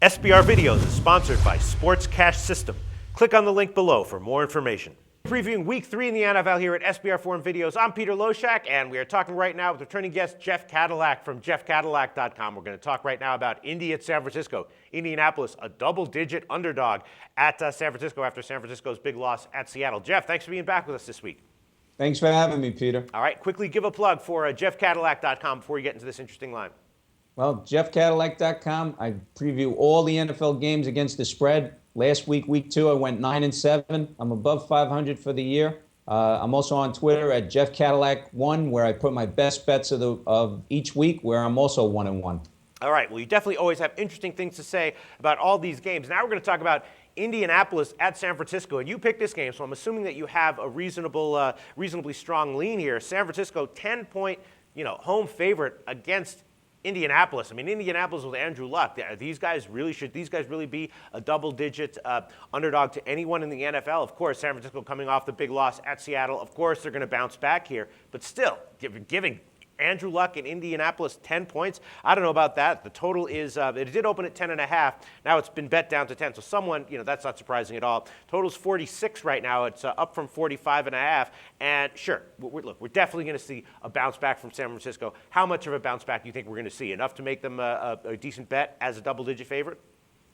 SBR Videos is sponsored by Sports Cash System. Click on the link below for more information. Previewing Week 3 in the NFL here at SBRForum Videos. I'm Peter Loshak, and we are talking right now with returning guest Jeff Cadillac from JeffCadillac.com. We're going to talk right now about Indy at San Francisco. Indianapolis, a double-digit underdog at San Francisco after San Francisco's big loss at Seattle. Jeff, thanks for being back with us this week. Thanks for having me, Peter. All right, quickly give a plug for JeffCadillac.com before you get into this interesting line. Well, JeffCadillac.com, I preview all the NFL games against the spread. Last week, week 2, I went 9-7. I'm above 500 for the year. I'm also on Twitter at JeffCadillac1, where I put my best bets of each week, where I'm also 1-1. All right, well, you definitely always have interesting things to say about all these games. Now we're going to talk about Indianapolis at San Francisco, and you picked this game, so I'm assuming that you have a reasonably strong lean here. San Francisco, 10-point, home favorite against Indianapolis. I mean, Indianapolis with Andrew Luck. Should these guys really be a double-digit underdog to anyone in the NFL? Of course, San Francisco coming off the big loss at Seattle. Of course, they're going to bounce back here. But still, giving Andrew Luck in Indianapolis 10 points, I don't know about that. The total is, it did open at 10.5. Now it's been bet down to 10. So someone, that's not surprising at all. Total's 46 right now. It's up from 45.5. And sure, we're definitely going to see a bounce back from San Francisco. How much of a bounce back do you think we're going to see? Enough to make them a decent bet as a double-digit favorite?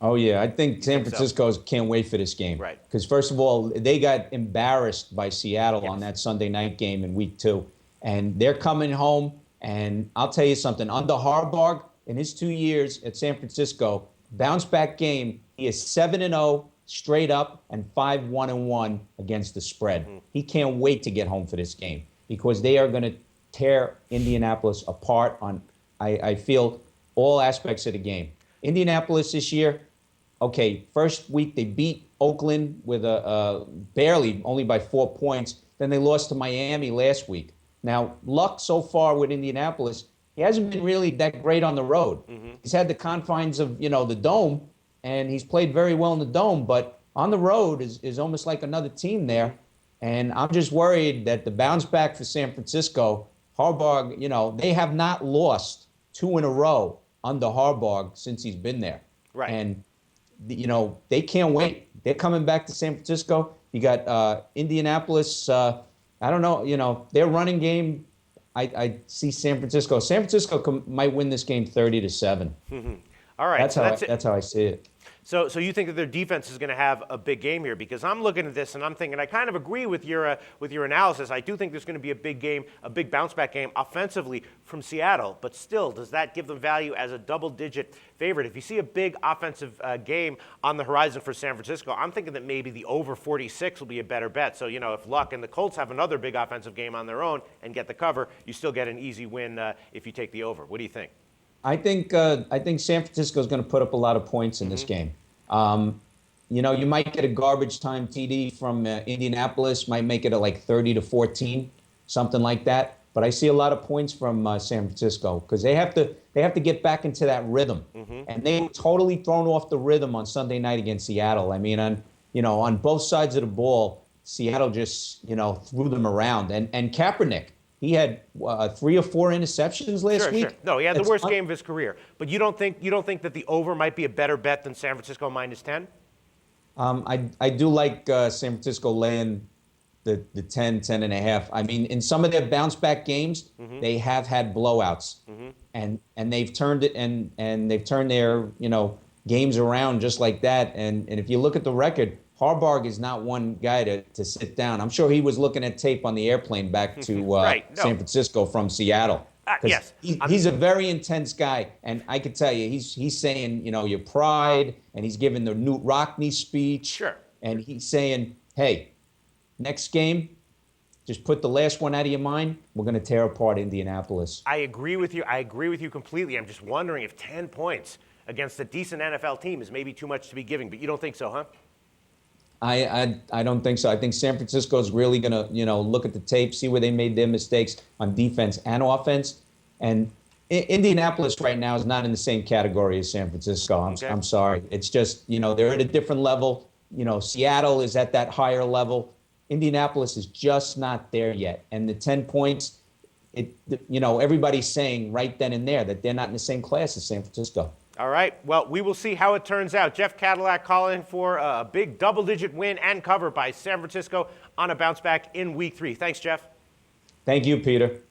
Oh, yeah. I think San Francisco can't wait for this game. Right. Because, first of all, they got embarrassed by Seattle Yes. on that Sunday night game in week 2. And they're coming home. And I'll tell you something. Under Harbaugh, in his 2 years at San Francisco, bounce-back game, he is 7-0 straight up and 5-1-1 against the spread. Mm-hmm. He can't wait to get home for this game because they are going to tear Indianapolis apart on, I feel, all aspects of the game. Indianapolis this year, okay, first week they beat Oakland with barely, only by 4 points. Then they lost to Miami last week. Now, Luck so far with Indianapolis, he hasn't been really that great on the road. Mm-hmm. He's had the confines of, the Dome, and he's played very well in the Dome, but on the road is almost like another team there. And I'm just worried that the bounce back for San Francisco, Harbaugh, they have not lost 2 in a row under Harbaugh since he's been there. Right. And, they can't wait. They're coming back to San Francisco. You got Indianapolis. I don't know, their running game, I see San Francisco. San Francisco might win this game 30-7. Mm-hmm. All right. That's how I see it. So you think that their defense is going to have a big game here? Because I'm looking at this and I'm thinking I kind of agree with your analysis. I do think there's going to be a big game, a big bounce-back game offensively from Seattle. But still, does that give them value as a double-digit favorite? If you see a big offensive game on the horizon for San Francisco, I'm thinking that maybe the over 46 will be a better bet. So, if Luck and the Colts have another big offensive game on their own and get the cover, you still get an easy win if you take the over. What do you think? I think San Francisco is going to put up a lot of points in this game. You might get a garbage time TD from Indianapolis, might make it like 30-14, something like that. But I see a lot of points from San Francisco because they have to get back into that rhythm, and they were totally thrown off the rhythm on Sunday night against Seattle. I mean, on both sides of the ball, Seattle just threw them around, and Kaepernick. He had 3 or 4 interceptions last week. Sure. No, he had the worst game of his career. But you don't think that the over might be a better bet than San Francisco -10? I do like San Francisco laying the 10.5. I mean, in some of their bounce back games, they have had blowouts, and they've turned it and they've turned their games around just like that. And if you look at the record, Harbaugh is not one guy to sit down. I'm sure he was looking at tape on the airplane back to San Francisco from Seattle. Yes. He's a very intense guy, and I can tell you, he's saying, your pride, and he's giving the Newt Rockney speech. Sure. And he's saying, hey, next game, just put the last one out of your mind. We're going to tear apart Indianapolis. I agree with you completely. I'm just wondering if 10 points against a decent NFL team is maybe too much to be giving, but you don't think so, huh? I don't think so. I think San Francisco is really going to, look at the tape, see where they made their mistakes on defense and offense. And Indianapolis right now is not in the same category as San Francisco. I'm sorry. It's just, they're at a different level. Seattle is at that higher level. Indianapolis is just not there yet. And the 10 points, everybody's saying right then and there that they're not in the same class as San Francisco. All right. Well, we will see how it turns out. Jeff Cadillac calling for a big double-digit win and cover by San Francisco on a bounce back in Week 3. Thanks, Jeff. Thank you, Peter.